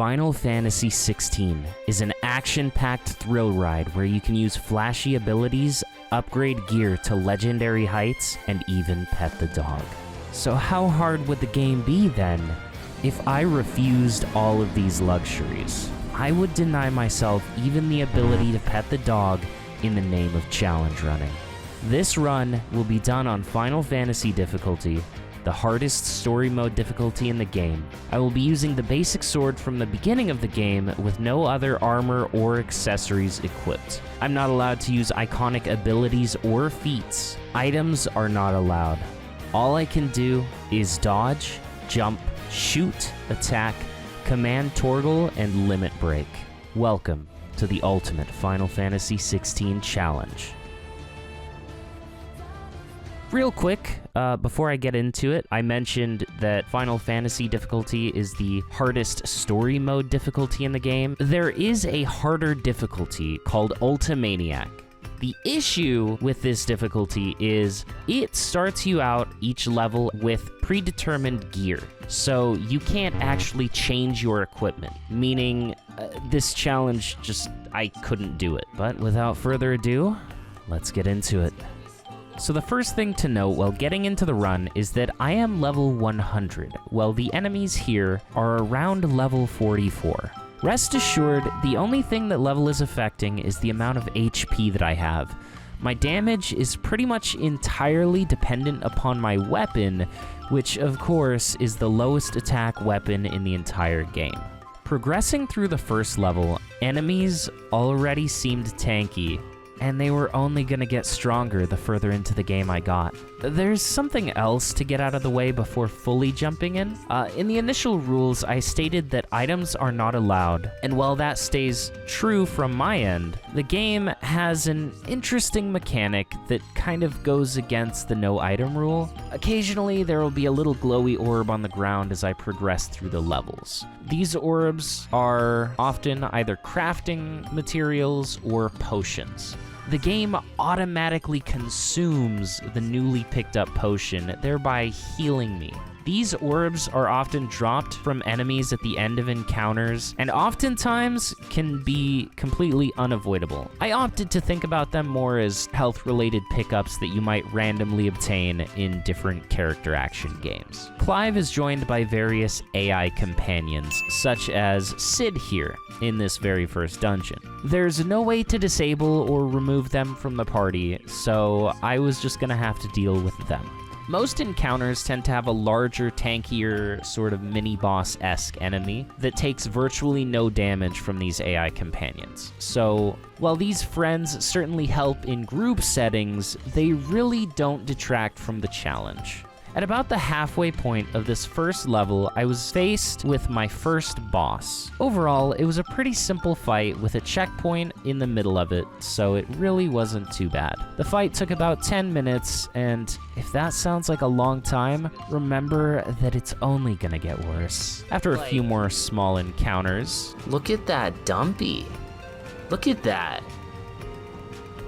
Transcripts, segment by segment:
Final Fantasy XVI is an action-packed thrill ride where you can use flashy abilities, upgrade gear to legendary heights, and even pet the dog. So how hard would the game be then if I refused all of these luxuries? I would deny myself even the ability to pet the dog in the name of challenge running. This run will be done on Final Fantasy difficulty, the hardest story mode difficulty in the game. I will be using the basic sword from the beginning of the game with no other armor or accessories equipped. I'm not allowed to use iconic abilities or feats. Items are not allowed. All I can do is dodge, jump, shoot, attack, command Torgal, and limit break. Welcome to the ultimate Final Fantasy XVI challenge. Real quick, before I get into it, I mentioned that Final Fantasy difficulty is the hardest story mode difficulty in the game. There is a harder difficulty called Ultimaniac. The issue with this difficulty is it starts you out each level with predetermined gear, so you can't actually change your equipment, meaning this challenge I couldn't do it. But without further ado, let's get into it. So the first thing to note while getting into the run is that I am level 100, while the enemies here are around level 44. Rest assured, the only thing that level is affecting is the amount of HP that I have. My damage is pretty much entirely dependent upon my weapon, which of course is the lowest attack weapon in the entire game. Progressing through the first level, enemies already seemed tanky, and they were only gonna get stronger the further into the game I got. There's something else to get out of the way before fully jumping in. In the initial rules, I stated that items are not allowed, and while that stays true from my end, the game has an interesting mechanic that kind of goes against the no item rule. Occasionally, there will be a little glowy orb on the ground as I progress through the levels. These orbs are often either crafting materials or potions. The game automatically consumes the newly picked up potion, thereby healing me. These orbs are often dropped from enemies at the end of encounters, and oftentimes can be completely unavoidable. I opted to think about them more as health-related pickups that you might randomly obtain in different character action games. Clive is joined by various AI companions, such as Sid here, in this very first dungeon. There's no way to disable or remove them from the party, so I was just gonna have to deal with them. Most encounters tend to have a larger, tankier, sort of mini-boss-esque enemy that takes virtually no damage from these AI companions. So, while these friends certainly help in group settings, they really don't detract from the challenge. At about the halfway point of this first level, I was faced with my first boss. Overall, it was a pretty simple fight with a checkpoint in the middle of it, so it really wasn't too bad. The fight took about 10 minutes, and if that sounds like a long time, remember that it's only gonna get worse. After a few more small encounters... Look at that dumpy. Look at that.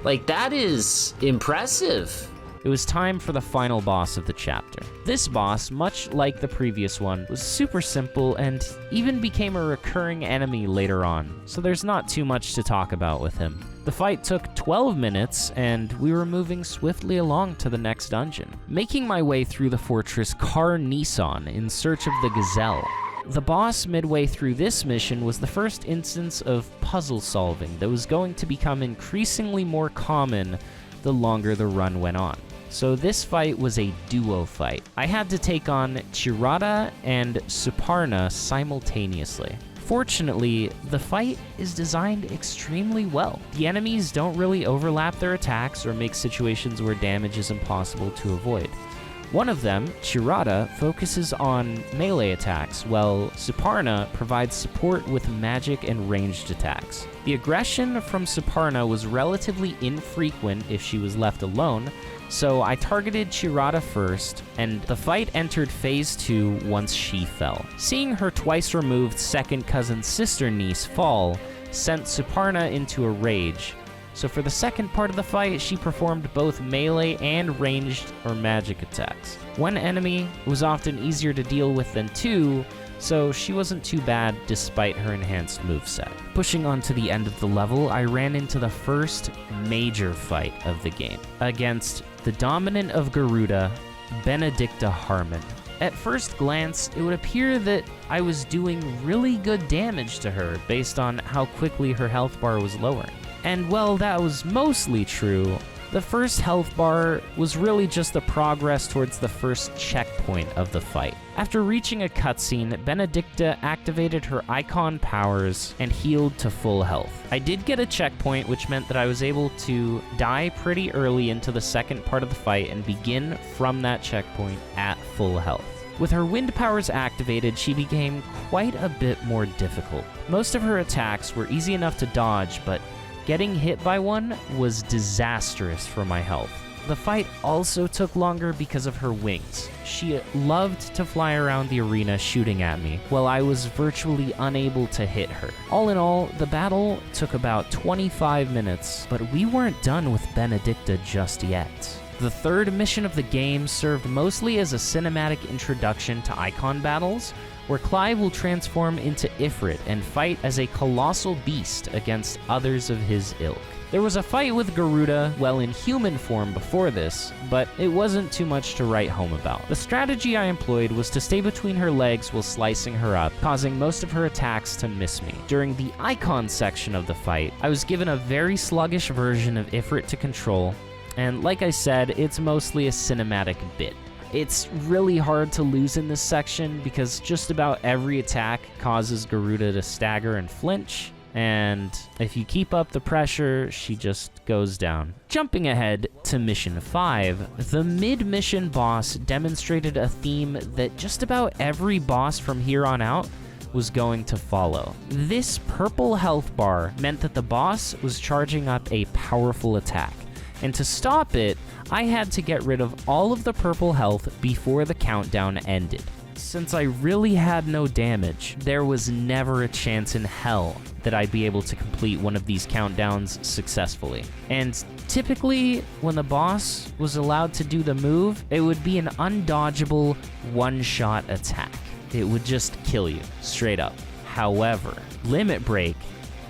Like, that is impressive. It was time for the final boss of the chapter. This boss, much like the previous one, was super simple and even became a recurring enemy later on, so there's not too much to talk about with him. The fight took 12 minutes, and we were moving swiftly along to the next dungeon. Making my way through the fortress Car Nissan in search of the Gazelle. The boss midway through this mission was the first instance of puzzle solving that was going to become increasingly more common the longer the run went on. So this fight was a duo fight. I had to take on Chirata and Suparna simultaneously. Fortunately, the fight is designed extremely well. The enemies don't really overlap their attacks or make situations where damage is impossible to avoid. One of them, Chirata, focuses on melee attacks, while Suparna provides support with magic and ranged attacks. The aggression from Suparna was relatively infrequent if she was left alone, so I targeted Chirata first, and the fight entered phase 2 once she fell. Seeing her twice removed second cousin sister niece fall sent Suparna into a rage, so for the second part of the fight, she performed both melee and ranged or magic attacks. One enemy was often easier to deal with than two, so she wasn't too bad despite her enhanced moveset. Pushing on to the end of the level, I ran into the first major fight of the game, against the dominant of Garuda, Benedicta Harmon. At first glance, it would appear that I was doing really good damage to her based on how quickly her health bar was lowering. And while that was mostly true, the first health bar was really just the progress towards the first checkpoint of the fight. After reaching a cutscene, Benedicta activated her icon powers and healed to full health. I did get a checkpoint, which meant that I was able to die pretty early into the second part of the fight and begin from that checkpoint at full health. With her wind powers activated, she became quite a bit more difficult. Most of her attacks were easy enough to dodge, but getting hit by one was disastrous for my health. The fight also took longer because of her wings. She loved to fly around the arena shooting at me, while I was virtually unable to hit her. All in all, the battle took about 25 minutes, but we weren't done with Benedicta just yet. The third mission of the game served mostly as a cinematic introduction to icon battles, where Clive will transform into Ifrit and fight as a colossal beast against others of his ilk. There was a fight with Garuda while in human form before this, but it wasn't too much to write home about. The strategy I employed was to stay between her legs while slicing her up, causing most of her attacks to miss me. During the icon section of the fight, I was given a very sluggish version of Ifrit to control, and like I said, it's mostly a cinematic bit. It's really hard to lose in this section because just about every attack causes Garuda to stagger and flinch, and if you keep up the pressure, she just goes down. Jumping ahead to Mission 5, the mid-mission boss demonstrated a theme that just about every boss from here on out was going to follow. This purple health bar meant that the boss was charging up a powerful attack, and to stop it, I had to get rid of all of the purple health before the countdown ended. Since I really had no damage, there was never a chance in hell that I'd be able to complete one of these countdowns successfully. And typically, when the boss was allowed to do the move, it would be an undodgeable one-shot attack. It would just kill you, straight up. However, Limit Break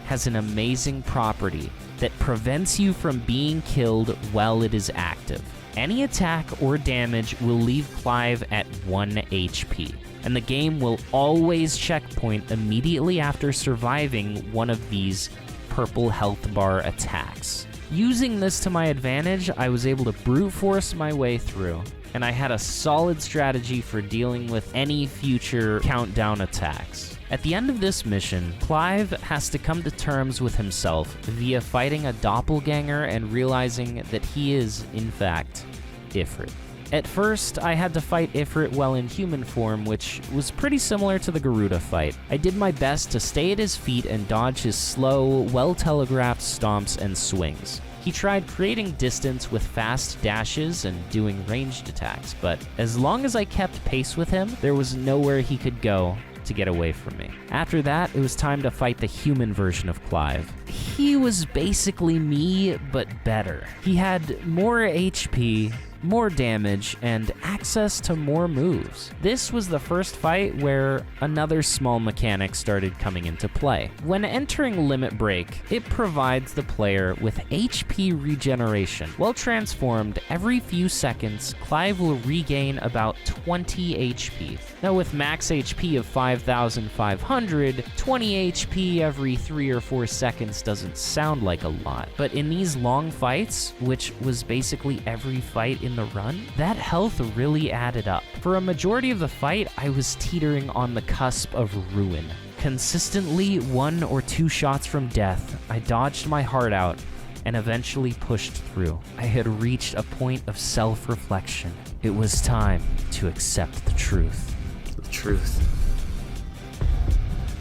has an amazing property that prevents you from being killed while it is active. Any attack or damage will leave Clive at 1 HP, and the game will always checkpoint immediately after surviving one of these purple health bar attacks. Using this to my advantage, I was able to brute force my way through, and I had a solid strategy for dealing with any future countdown attacks. At the end of this mission, Clive has to come to terms with himself via fighting a doppelganger and realizing that he is, in fact, Ifrit. At first, I had to fight Ifrit while in human form, which was pretty similar to the Garuda fight. I did my best to stay at his feet and dodge his slow, well-telegraphed stomps and swings. He tried creating distance with fast dashes and doing ranged attacks, but as long as I kept pace with him, there was nowhere he could go to get away from me. After that, it was time to fight the human version of Clive. He was basically me, but better. He had more HP, more damage, and access to more moves. This was the first fight where another small mechanic started coming into play. When entering Limit Break, it provides the player with HP regeneration. While transformed, every few seconds, Clive will regain about 20 HP. Now with max HP of 5,500, 20 HP every 3 or 4 seconds doesn't sound like a lot, but in these long fights, which was basically every fight in the run, that health really added up. For a majority of the fight, I was teetering on the cusp of ruin. Consistently 1 or 2 shots from death, I dodged my heart out and eventually pushed through. I had reached a point of self-reflection. It was time to accept the truth. The truth.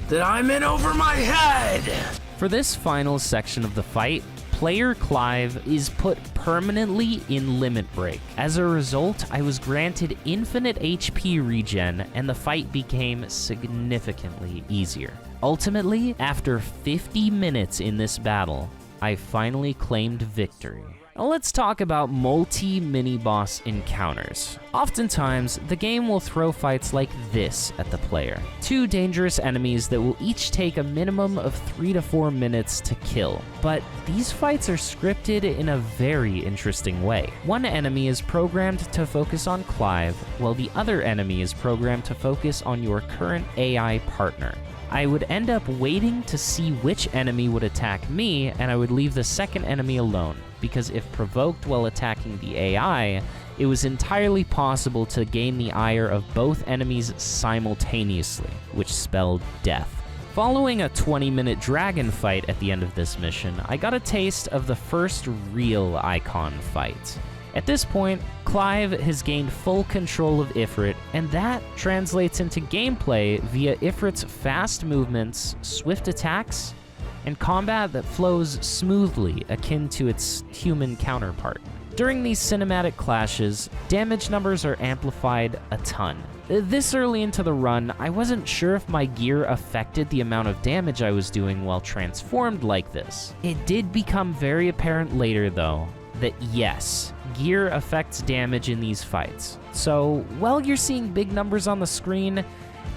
That I'm in over my head! For this final section of the fight, player Clive is put permanently in Limit Break. As a result, I was granted infinite HP regen, and the fight became significantly easier. Ultimately, after 50 minutes in this battle, I finally claimed victory. Now let's talk about multi-mini-boss encounters. Oftentimes, the game will throw fights like this at the player. 2 dangerous enemies that will each take a minimum of 3 to 4 minutes to kill. But these fights are scripted in a very interesting way. One enemy is programmed to focus on Clive, while the other enemy is programmed to focus on your current AI partner. I would end up waiting to see which enemy would attack me, and I would leave the second enemy alone, because if provoked while attacking the AI, it was entirely possible to gain the ire of both enemies simultaneously, which spelled death. Following a 20-minute dragon fight at the end of this mission, I got a taste of the first real Icon fight. At this point, Clive has gained full control of Ifrit, and that translates into gameplay via Ifrit's fast movements, swift attacks, and combat that flows smoothly, akin to its human counterpart. During these cinematic clashes, damage numbers are amplified a ton. This early into the run, I wasn't sure if my gear affected the amount of damage I was doing while transformed like this. It did become very apparent later, though, that yes, gear affects damage in these fights. So, while you're seeing big numbers on the screen,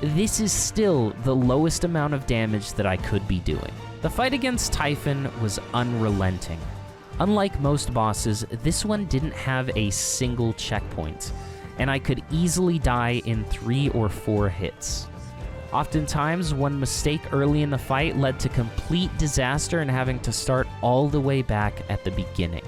this is still the lowest amount of damage that I could be doing. The fight against Typhon was unrelenting. Unlike most bosses, this one didn't have a single checkpoint, and I could easily die in 3 or 4 hits. Oftentimes, one mistake early in the fight led to complete disaster and having to start all the way back at the beginning.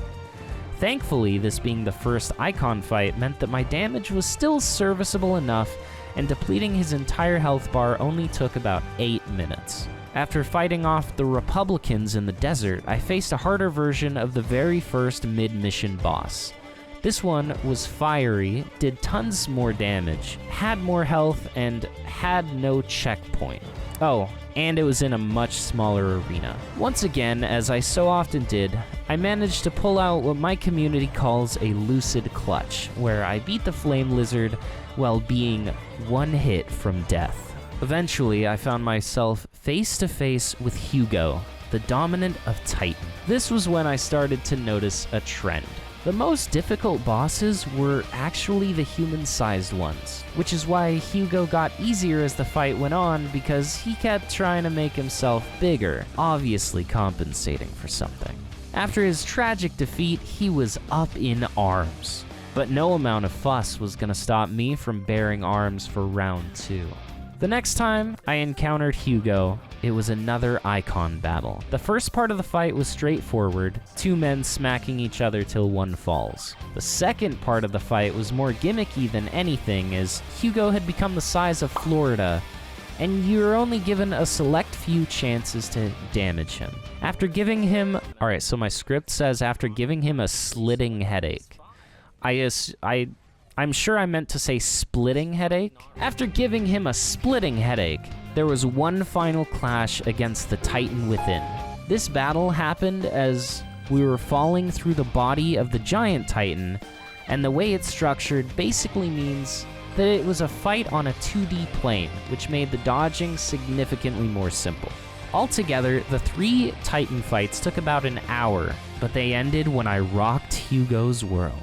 Thankfully, this being the first Icon fight meant that my damage was still serviceable enough, and depleting his entire health bar only took about 8 minutes. After fighting off the Republicans in the desert, I faced a harder version of the very first mid-mission boss. This one was fiery, did tons more damage, had more health, and had no checkpoint. Oh, and it was in a much smaller arena. Once again, as I so often did, I managed to pull out what my community calls a Lucid clutch, where I beat the Flame Lizard while being 1 hit from death. Eventually, I found myself face to face with Hugo, the dominant of Titan. This was when I started to notice a trend. The most difficult bosses were actually the human-sized ones, which is why Hugo got easier as the fight went on, because he kept trying to make himself bigger, obviously compensating for something. After his tragic defeat, he was up in arms. But no amount of fuss was gonna stop me from bearing arms for round 2. The next time I encountered Hugo, it was another Icon battle. The first part of the fight was straightforward, 2 men smacking each other till one falls. The second part of the fight was more gimmicky than anything, as Hugo had become the size of Florida, and you were only given a select few chances to damage him. After giving him... Alright, so my script says after giving him a slitting headache. I'm sure I meant to say splitting headache. After giving him a splitting headache, there was one final clash against the Titan within. This battle happened as we were falling through the body of the giant Titan, and the way it's structured basically means that it was a fight on a 2D plane, which made the dodging significantly more simple. Altogether, the 3 Titan fights took about an hour, but they ended when I rocked Hugo's world.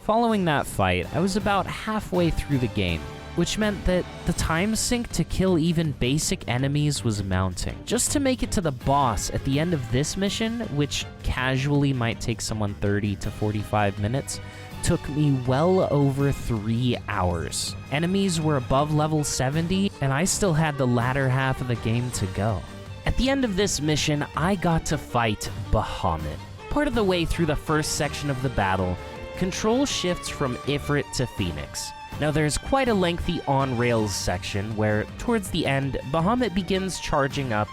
Following that fight, I was about halfway through the game, which meant that the time sink to kill even basic enemies was mounting. Just to make it to the boss at the end of this mission, which casually might take someone 30 to 45 minutes, took me well over 3 hours. Enemies were above level 70, and I still had the latter half of the game to go. At the end of this mission, I got to fight Bahamut. Part of the way through the first section of the battle, control shifts from Ifrit to Phoenix. Now there's quite a lengthy on-rails section where, towards the end, Bahamut begins charging up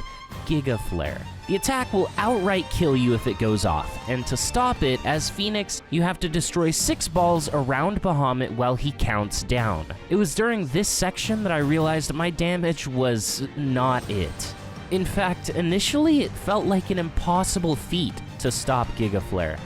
Giga Flare. The attack will outright kill you if it goes off, and to stop it, as Phoenix, you have to destroy 6 balls around Bahamut while he counts down. It was during this section that I realized my damage was not it. In fact, initially it felt like an impossible feat to stop Giga Flare.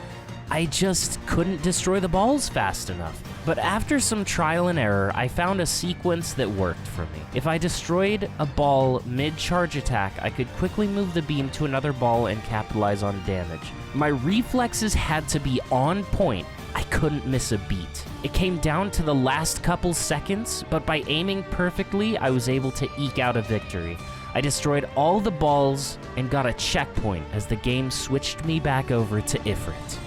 I just couldn't destroy the balls fast enough. But after some trial and error, I found a sequence that worked for me. If I destroyed a ball mid-charge attack, I could quickly move the beam to another ball and capitalize on damage. My reflexes had to be on point. I couldn't miss a beat. It came down to the last couple seconds, but by aiming perfectly, I was able to eke out a victory. I destroyed all the balls and got a checkpoint as the game switched me back over to Ifrit.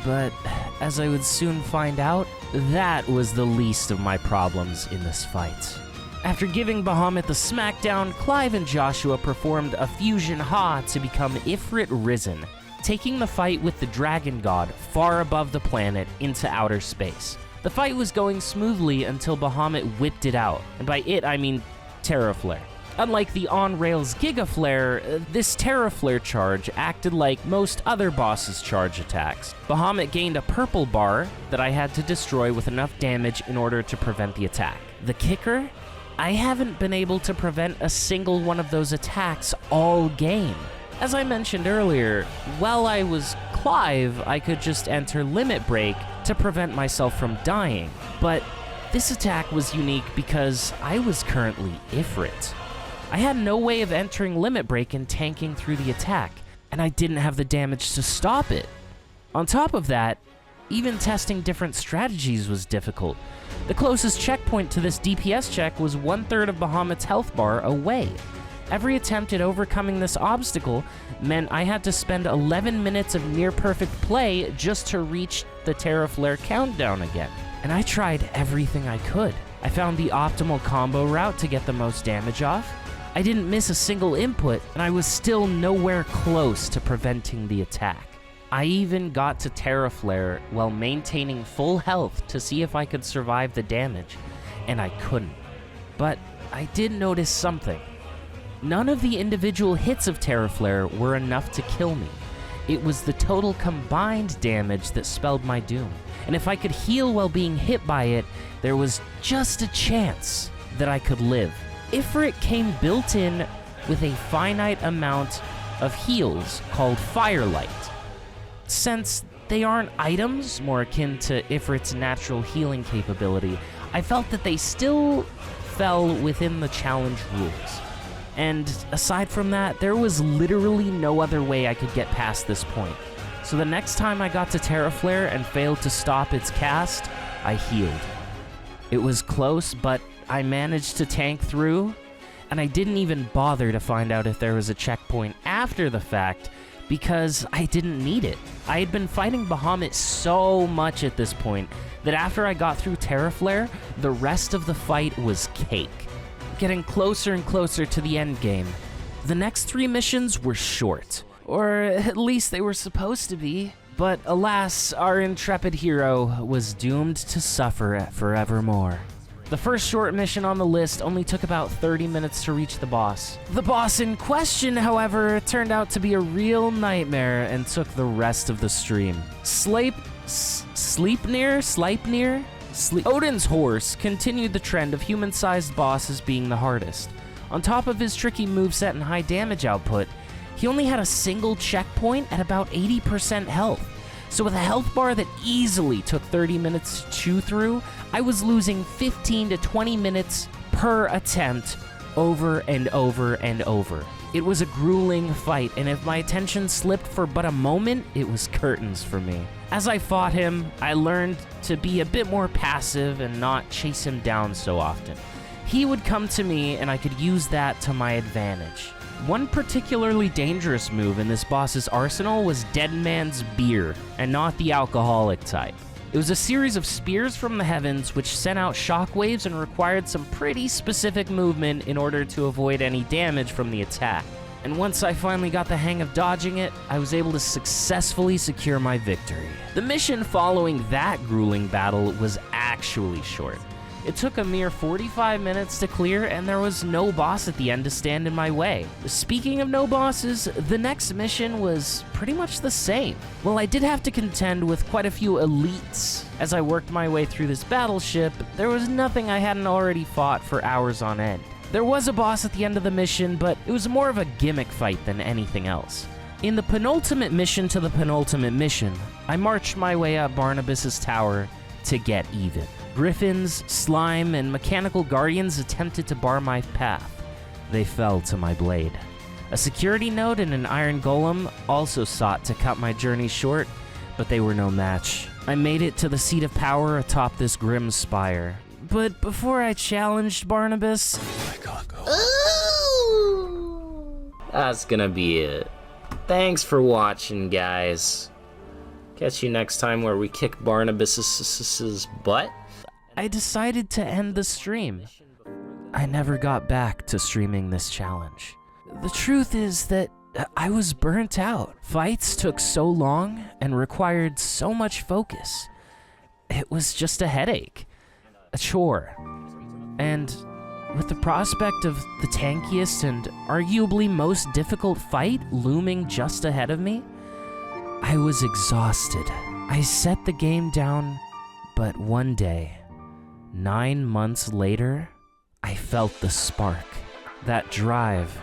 But as I would soon find out, that was the least of my problems in this fight. After giving Bahamut the smackdown, Clive and Joshua performed a fusion Ha to become Ifrit Risen, taking the fight with the Dragon God far above the planet into outer space. The fight was going smoothly until Bahamut whipped it out, and by it I mean Terraflare. Unlike the on-rails Giga Flare, this Terraflare charge acted like most other bosses' charge attacks. Bahamut gained a purple bar that I had to destroy with enough damage in order to prevent the attack. The kicker? I haven't been able to prevent a single one of those attacks all game. As I mentioned earlier, while I was Clive, I could just enter Limit Break to prevent myself from dying. But this attack was unique because I was currently Ifrit. I had no way of entering Limit Break and tanking through the attack, and I didn't have the damage to stop it. On top of that, even testing different strategies was difficult. The closest checkpoint to this DPS check was 1/3 of Bahamut's health bar away. Every attempt at overcoming this obstacle meant I had to spend 11 minutes of near-perfect play just to reach the Terraflare countdown again. And I tried everything I could. I found the optimal combo route to get the most damage off. I didn't miss a single input, and I was still nowhere close to preventing the attack. I even got to Terraflare while maintaining full health to see if I could survive the damage, and I couldn't. But I did notice something. None of the individual hits of Terraflare were enough to kill me. It was the total combined damage that spelled my doom. And if I could heal while being hit by it, there was just a chance that I could live. Ifrit came built in with a finite amount of heals called Firelight. Since they aren't items, more akin to Ifrit's natural healing capability, I felt that they still fell within the challenge rules. And aside from that, there was literally no other way I could get past this point. So the next time I got to Terraflare and failed to stop its cast, I healed. It was close, but I managed to tank through, and I didn't even bother to find out if there was a checkpoint after the fact because I didn't need it. I had been fighting Bahamut so much at this point that after I got through Terraflare, the rest of the fight was cake. Getting closer and closer to the end game. The next 3 missions were short, or at least they were supposed to be. But alas, our intrepid hero was doomed to suffer forevermore. The first short mission on the list only took about 30 minutes to reach the boss. The boss in question, however, turned out to be a real nightmare and took the rest of the stream. Sleipnir? Odin's horse continued the trend of human-sized bosses being the hardest. On top of his tricky moveset and high damage output, he only had a single checkpoint at about 80% health. So with a health bar that easily took 30 minutes to chew through, I was losing 15 to 20 minutes per attempt over and over and over. It was a grueling fight, and if my attention slipped for but a moment, it was curtains for me. As I fought him, I learned to be a bit more passive and not chase him down so often. He would come to me, and I could use that to my advantage. One particularly dangerous move in this boss's arsenal was Dead Man's Beer, and not the alcoholic type. It was a series of spears from the heavens which sent out shockwaves and required some pretty specific movement in order to avoid any damage from the attack. And once I finally got the hang of dodging it, I was able to successfully secure my victory. The mission following that grueling battle was actually short. It took a mere 45 minutes to clear, and there was no boss at the end to stand in my way. Speaking of no bosses, the next mission was pretty much the same. While I did have to contend with quite a few elites as I worked my way through this battleship, there was nothing I hadn't already fought for hours on end. There was a boss at the end of the mission, but it was more of a gimmick fight than anything else. In the penultimate mission to the penultimate mission, I marched my way up Barnabas's tower to get even. Griffins, slime, and mechanical guardians attempted to bar my path. They fell to my blade. A security node and an iron golem also sought to cut my journey short, but they were no match. I made it to the seat of power atop this grim spire. But before I challenged Barnabas... That's gonna be it. Thanks for watching, guys. Catch you next time where we kick Barnabas's butt. I decided to end the stream. I never got back to streaming this challenge. The truth is that I was burnt out. Fights took so long and required so much focus. It was just a headache, a chore. And with the prospect of the tankiest and arguably most difficult fight looming just ahead of me, I was exhausted. I set the game down, but one day, 9 months later, I felt the spark, that drive,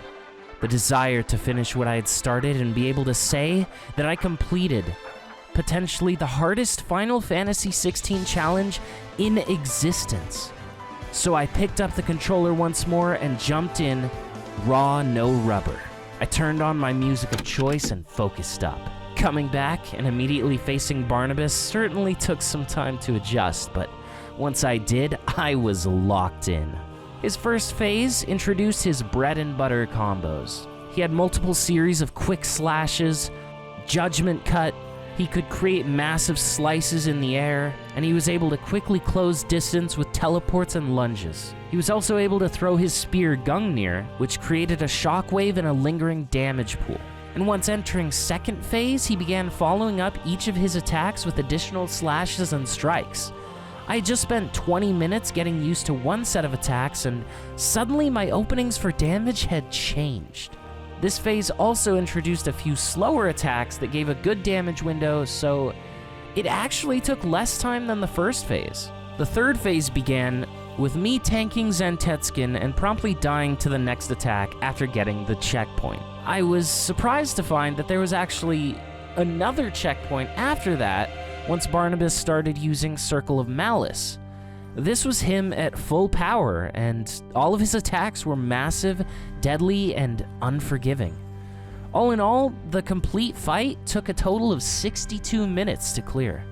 the desire to finish what I had started and be able to say that I completed potentially the hardest Final Fantasy XVI challenge in existence. So I picked up the controller once more and jumped in, raw, no rubber. I turned on my music of choice and focused up. Coming back and immediately facing Barnabas certainly took some time to adjust, but once I did, I was locked in. His first phase introduced his bread and butter combos. He had multiple series of quick slashes, judgment cut, he could create massive slices in the air, and he was able to quickly close distance with teleports and lunges. He was also able to throw his spear Gungnir, which created a shockwave and a lingering damage pool. And once entering second phase, he began following up each of his attacks with additional slashes and strikes. I had just spent 20 minutes getting used to one set of attacks, and suddenly my openings for damage had changed. This phase also introduced a few slower attacks that gave a good damage window, so it actually took less time than the first phase. The third phase began with me tanking Zentetskin and promptly dying to the next attack after getting the checkpoint. I was surprised to find that there was actually another checkpoint after that once Barnabas started using Circle of Malice. This was him at full power, and all of his attacks were massive, deadly, and unforgiving. All in all, the complete fight took a total of 62 minutes to clear.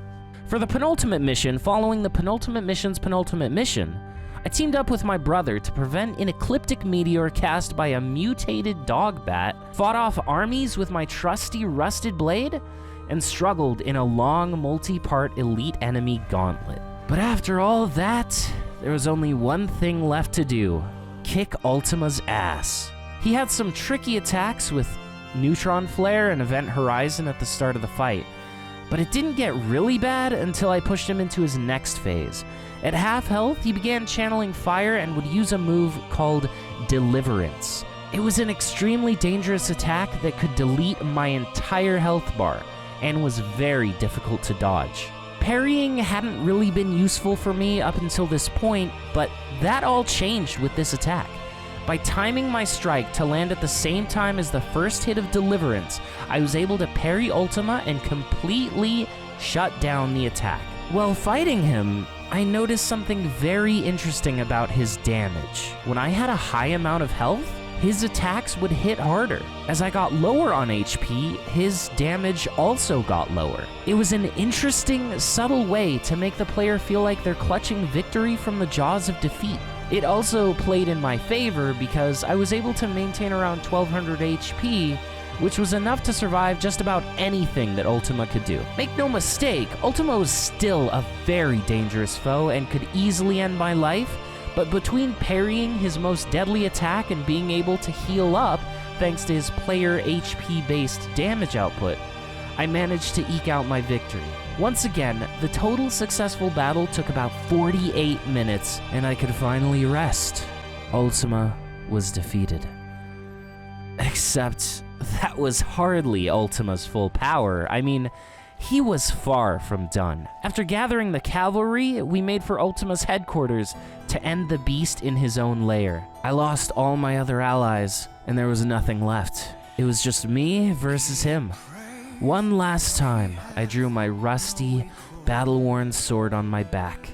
For the penultimate mission, following the penultimate mission's penultimate mission, I teamed up with my brother to prevent an ecliptic meteor cast by a mutated dog bat, fought off armies with my trusty rusted blade, and struggled in a long, multi-part elite enemy gauntlet. But after all that, there was only one thing left to do: kick Ultima's ass. He had some tricky attacks with Neutron Flare and Event Horizon at the start of the fight, but it didn't get really bad until I pushed him into his next phase. At half health, he began channeling fire and would use a move called Deliverance. It was an extremely dangerous attack that could delete my entire health bar, and was very difficult to dodge. Parrying hadn't really been useful for me up until this point, but that all changed with this attack. By timing my strike to land at the same time as the first hit of Deliverance, I was able to parry Ultima and completely shut down the attack. While fighting him, I noticed something very interesting about his damage. When I had a high amount of health, his attacks would hit harder. As I got lower on HP, his damage also got lower. It was an interesting, subtle way to make the player feel like they're clutching victory from the jaws of defeat. It also played in my favor because I was able to maintain around 1200 HP, which was enough to survive just about anything that Ultima could do. Make no mistake, Ultima was still a very dangerous foe and could easily end my life, but between parrying his most deadly attack and being able to heal up thanks to his player HP-based damage output, I managed to eke out my victory. Once again, the total successful battle took about 48 minutes, and I could finally rest. Ultima was defeated. Except that was hardly Ultima's full power. I mean, he was far from done. After gathering the cavalry, we made for Ultima's headquarters to end the beast in his own lair. I lost all my other allies, and there was nothing left. It was just me versus him. One last time, I drew my rusty, battle-worn sword on my back,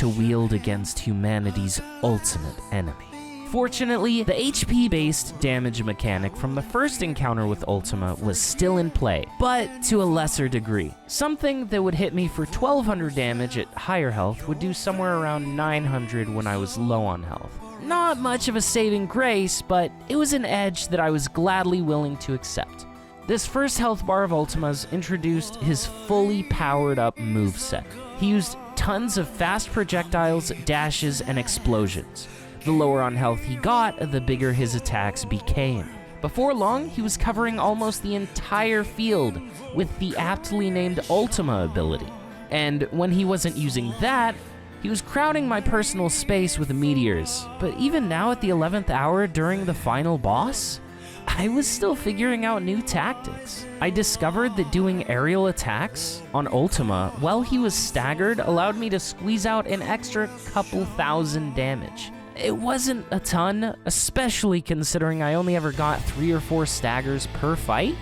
to wield against humanity's ultimate enemy. Fortunately, the HP-based damage mechanic from the first encounter with Ultima was still in play, but to a lesser degree. Something that would hit me for 1200 damage at higher health would do somewhere around 900 when I was low on health. Not much of a saving grace, but it was an edge that I was gladly willing to accept. This first health bar of Ultima's introduced his fully powered up moveset. He used tons of fast projectiles, dashes, and explosions. The lower on health he got, the bigger his attacks became. Before long, he was covering almost the entire field with the aptly named Ultima ability. And when he wasn't using that, he was crowding my personal space with meteors. But even now at the 11th hour during the final boss, I was still figuring out new tactics. I discovered that doing aerial attacks on Ultima while he was staggered allowed me to squeeze out an extra couple thousand damage. It wasn't a ton, especially considering I only ever got 3 or 4 staggers per fight,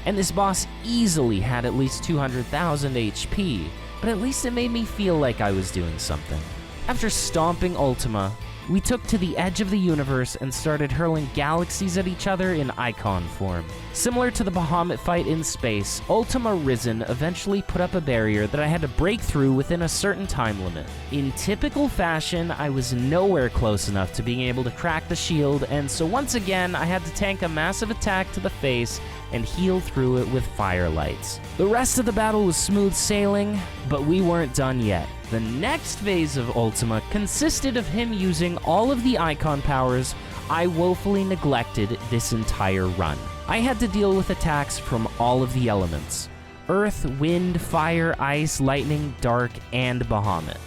and this boss easily had at least 200,000 HP, but at least it made me feel like I was doing something. After stomping Ultima, we took to the edge of the universe and started hurling galaxies at each other in icon form. Similar to the Bahamut fight in space, Ultima Risen eventually put up a barrier that I had to break through within a certain time limit. In typical fashion, I was nowhere close enough to being able to crack the shield, and so once again, I had to tank a massive attack to the face and heal through it with firelights. The rest of the battle was smooth sailing, but we weren't done yet. The next phase of Ultima consisted of him using all of the icon powers I woefully neglected this entire run. I had to deal with attacks from all of the elements: earth, wind, fire, ice, lightning, dark, and Bahamut.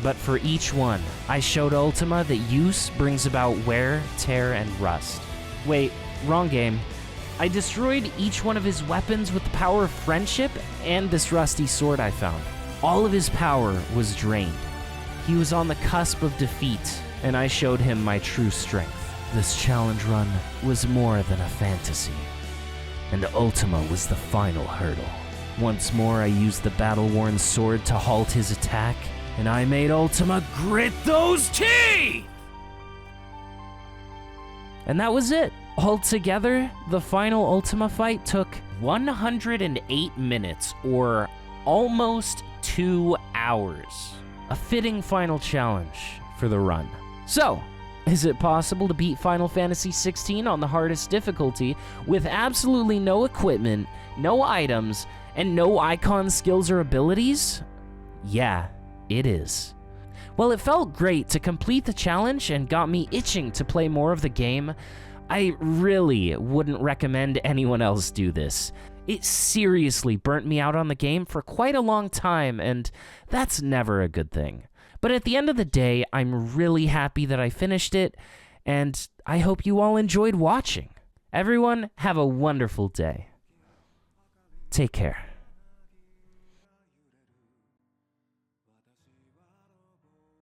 But for each one, I showed Ultima that use brings about wear, tear, and rust. Wait, wrong game. I destroyed each one of his weapons with the power of friendship and this rusty sword I found. All of his power was drained. He was on the cusp of defeat, and I showed him my true strength. This challenge run was more than a fantasy, and Ultima was the final hurdle. Once more, I used the battle-worn sword to halt his attack, and I made Ultima grit those teeth! And that was it. Altogether, the final Ultima fight took 108 minutes, or almost 2 hours. A fitting final challenge for the run. So, is it possible to beat Final Fantasy XVI on the hardest difficulty with absolutely no equipment, no items, and no icon skills or abilities? Yeah, it is. While it felt great to complete the challenge and got me itching to play more of the game, I really wouldn't recommend anyone else do this. It seriously burnt me out on the game for quite a long time, and that's never a good thing. But at the end of the day, I'm really happy that I finished it, and I hope you all enjoyed watching. Everyone, have a wonderful day. Take care.